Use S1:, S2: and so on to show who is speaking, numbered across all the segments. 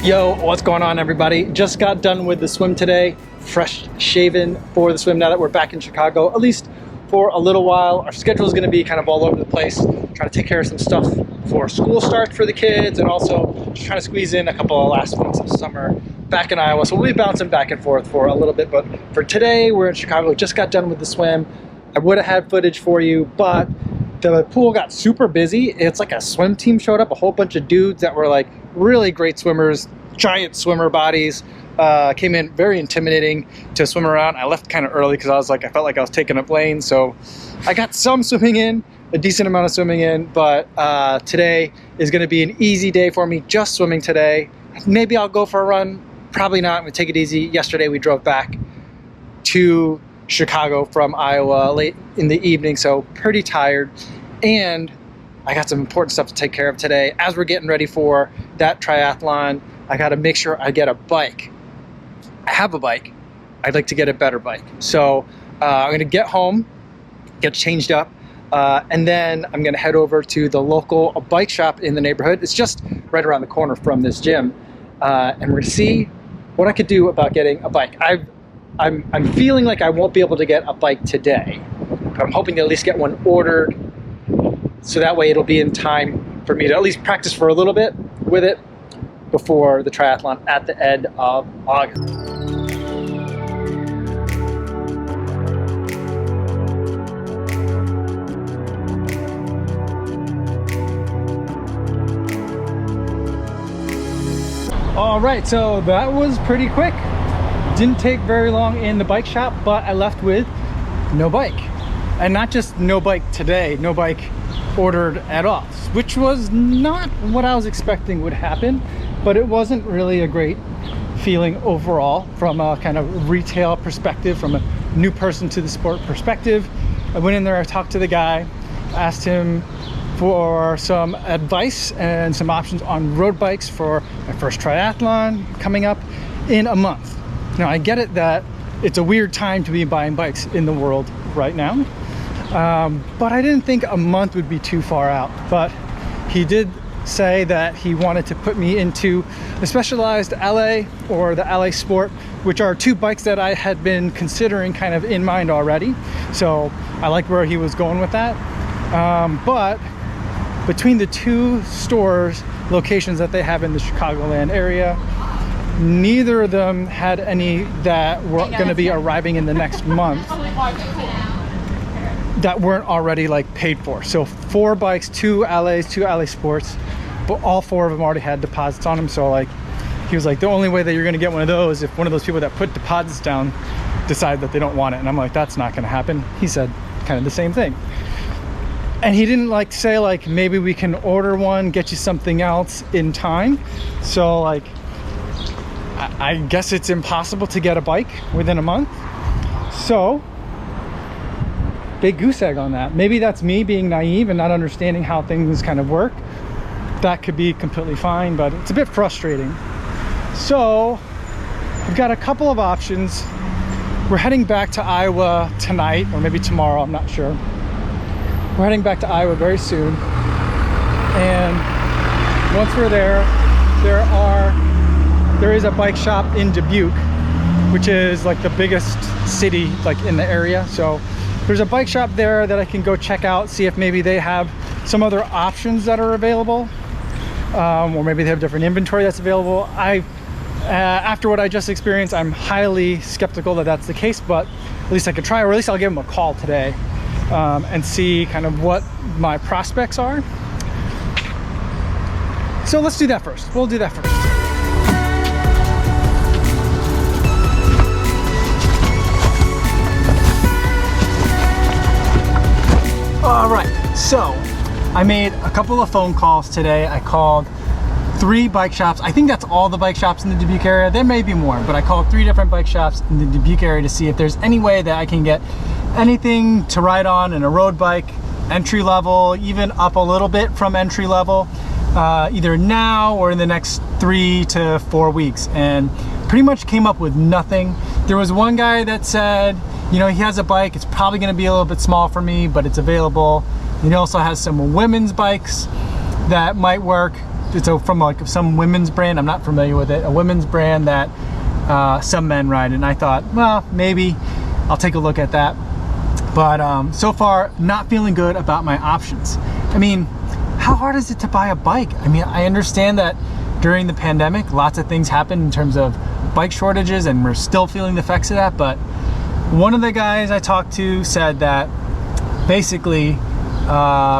S1: Yo, what's going on, everybody? Just got done with the swim today. Fresh shaven for the swim now that we're back in Chicago, at least for a little while. Our schedule is going to be kind of all over the place, trying to take care of some stuff for school start for the kids, and also just trying to squeeze in a couple of last weeks of summer back in Iowa. So we'll be bouncing back and forth for a little bit, but for today, we're in Chicago. Just got done with the swim. I would have had footage for you, but the pool got super busy. It's like a swim team showed up, a whole bunch of dudes that were like really great swimmers, giant swimmer bodies. Came in very intimidating to swim around. I left kind of early because I felt like I was taking up lane. So I got some swimming in, a decent amount of swimming in, but today is going to be an easy day for me, just swimming today. Maybe I'll go for a run. Probably not. I'm going to take it easy. Yesterday we drove back to Chicago from Iowa late in the evening, so pretty tired. And I got some important stuff to take care of today. As we're getting ready for that triathlon, I got to make sure I get a bike. I have a bike. I'd like to get a better bike. So I'm going to get home, get changed up, and then I'm going to head over to the local bike shop in the neighborhood. It's just right around the corner from this gym. And we're going to see what I could do about getting a bike. I'm feeling like I won't be able to get a bike today, but I'm hoping to at least get one ordered, so that way it'll be in time for me to at least practice for a little bit with it before the triathlon at the end of August. All right, so that was pretty quick. Didn't take very long in the bike shop, but I left with no bike. And not just no bike today, no bike ordered at all, which was not what I was expecting would happen, but it wasn't really a great feeling overall from a kind of retail perspective, from a new person to the sport perspective. I went in there, I talked to the guy, asked him for some advice and some options on road bikes for my first triathlon coming up in a month. Now, I get it that it's a weird time to be buying bikes in the world right now, but I didn't think a month would be too far out. But he did say that he wanted to put me into the Specialized LA or the LA Sport, which are two bikes that I had been considering kind of in mind already. So I liked where he was going with that. But between the two stores, locations that they have in the Chicagoland area, neither of them had any that were going to be arriving in the next month that weren't already like paid for. So 4 bikes, 2 LAs, 2 LA Sports, but all 4 of them already had deposits on them. So like, he was like, the only way that you're going to get one of those if one of those people that put deposits down decide that they don't want it. And I'm like, that's not going to happen. He said kind of the same thing. And he didn't like say like, maybe we can order one, get you something else in time. So like, I guess it's impossible to get a bike within a month. So big goose egg on that. Maybe that's me being naive and not understanding how things kind of work. That could be completely fine, but it's a bit frustrating. So we've got a couple of options. We're heading back to Iowa tonight, or maybe tomorrow, I'm not sure. We're heading back to Iowa very soon. And once we're there, there is a bike shop in Dubuque, which is like the biggest city like in the area. So there's a bike shop there that I can go check out, see if maybe they have some other options that are available, or maybe they have different inventory that's available. After what I just experienced, I'm highly skeptical that that's the case, but at least I could try, or at least I'll give them a call today and see kind of what my prospects are. So let's do that first. We'll do that first. All right, so I made a couple of phone calls today. I called 3 bike shops. I think that's all the bike shops in the Dubuque area. There may be more, but I called 3 different bike shops in the Dubuque area to see if there's any way that I can get anything to ride on in a road bike, entry level, even up a little bit from entry level, either now or in the next 3 to 4 weeks. And pretty much came up with nothing. There was one guy that said, you know, he has a bike, it's probably gonna be a little bit small for me, but it's available. He also has some women's bikes that might work. it's from like some women's brand. I'm not familiar with it. A women's brand that some men ride, and I thought, well, maybe I'll take a look at that. But so far, not feeling good about my options. I mean, how hard is it to buy a bike? I mean, I understand that during the pandemic, lots of things happened in terms of bike shortages, and we're still feeling the effects of that. But one of the guys I talked to said that basically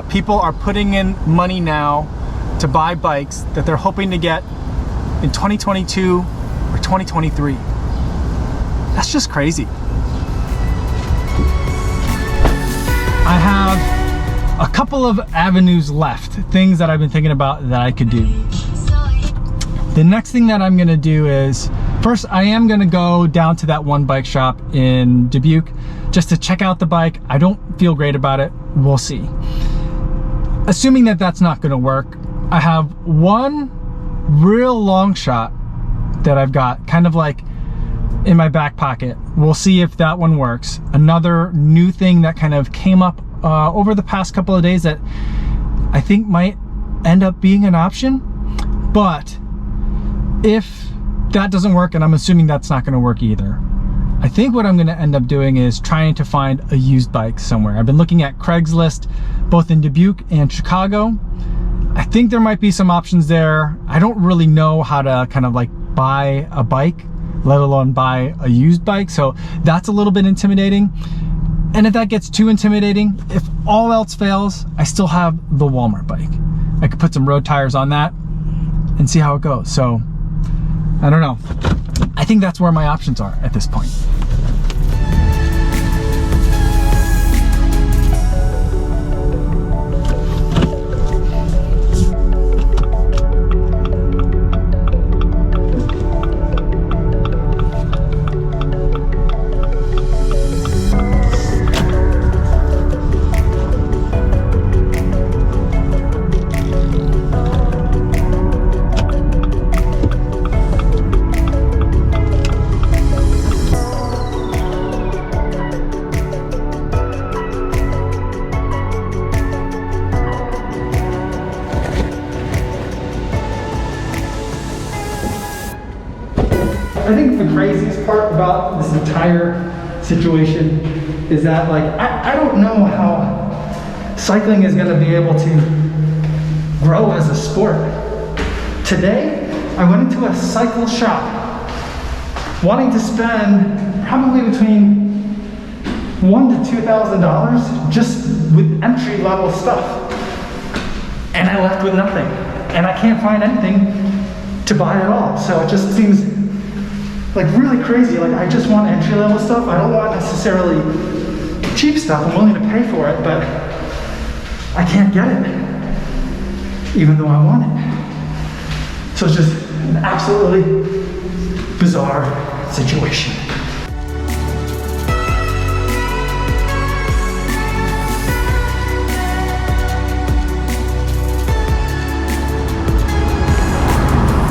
S1: people are putting in money now to buy bikes that they're hoping to get in 2022 or 2023. That's just crazy. I have a couple of avenues left, things that I've been thinking about that I could do. The next thing that I'm gonna do is, first I am gonna go down to that one bike shop in Dubuque just to check out the bike. I don't feel great about it, we'll see. Assuming that that's not gonna work, I have one real long shot that I've got kind of like in my back pocket. We'll see if that one works. Another new thing that kind of came up over the past couple of days that I think might end up being an option. But if that doesn't work, and I'm assuming that's not gonna work either, I think what I'm gonna end up doing is trying to find a used bike somewhere. I've been looking at Craigslist, both in Dubuque and Chicago. I think there might be some options there. I don't really know how to kind of like buy a bike, let alone buy a used bike. So that's a little bit intimidating. And if that gets too intimidating, if all else fails, I still have the Walmart bike. I could put some road tires on that and see how it goes. So I don't know. I think that's where my options are at this point. I think the craziest part about this entire situation is that, like, I don't know how cycling is going to be able to grow as a sport. Today, I went into a cycle shop wanting to spend probably between $1,000 to $2,000 just with entry-level stuff. And I left with nothing. And I can't find anything to buy at all. So it just seems like really crazy. Like, I just want entry-level stuff. I don't want necessarily cheap stuff. I'm willing to pay for it, but I can't get it, even though I want it. So it's just an absolutely bizarre situation.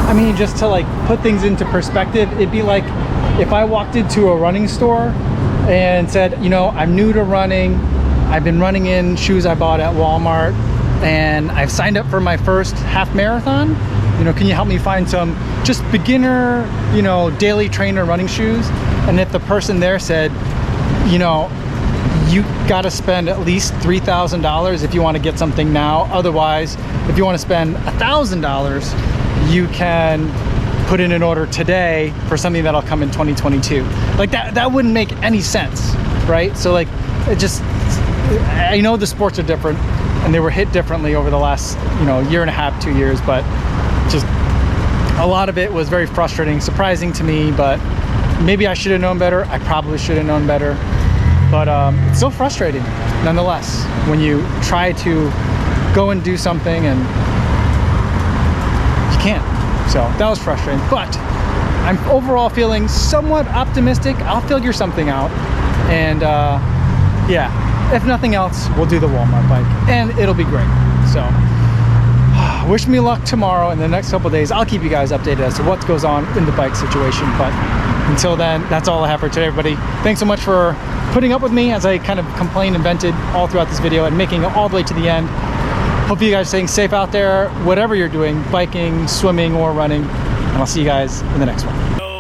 S1: I mean, just to like put things into perspective, it'd be like if I walked into a running store and said, you know, I'm new to running, I've been running in shoes I bought at Walmart, and I've signed up for my first half marathon. You know, can you help me find some just beginner, you know, daily trainer running shoes? And if the person there said, you know, you got to spend at least $3,000 if you want to get something now. Otherwise, if you want to spend $1,000, you can put in an order today for something that'll come in 2022. Like that wouldn't make any sense, right? So like, it just, I know the sports are different and they were hit differently over the last, you know, year and a half, 2 years, but just a lot of it was very frustrating, surprising to me, but maybe I should have known better. I probably should have known better, but it's still frustrating nonetheless when you try to go and do something and can't. So that was frustrating, but I'm overall feeling somewhat optimistic. I'll figure something out, and yeah, if nothing else, we'll do the Walmart bike and it'll be great. So wish me luck tomorrow and the next couple of days. I'll keep you guys updated as to what goes on in the bike situation, but until then, that's all I have for today, everybody. Thanks so much for putting up with me as I kind of complained and vented all throughout this video and making it all the way to the end. Hope you guys are staying safe out there, whatever you're doing, biking, swimming, or running. And I'll see you guys in the next one.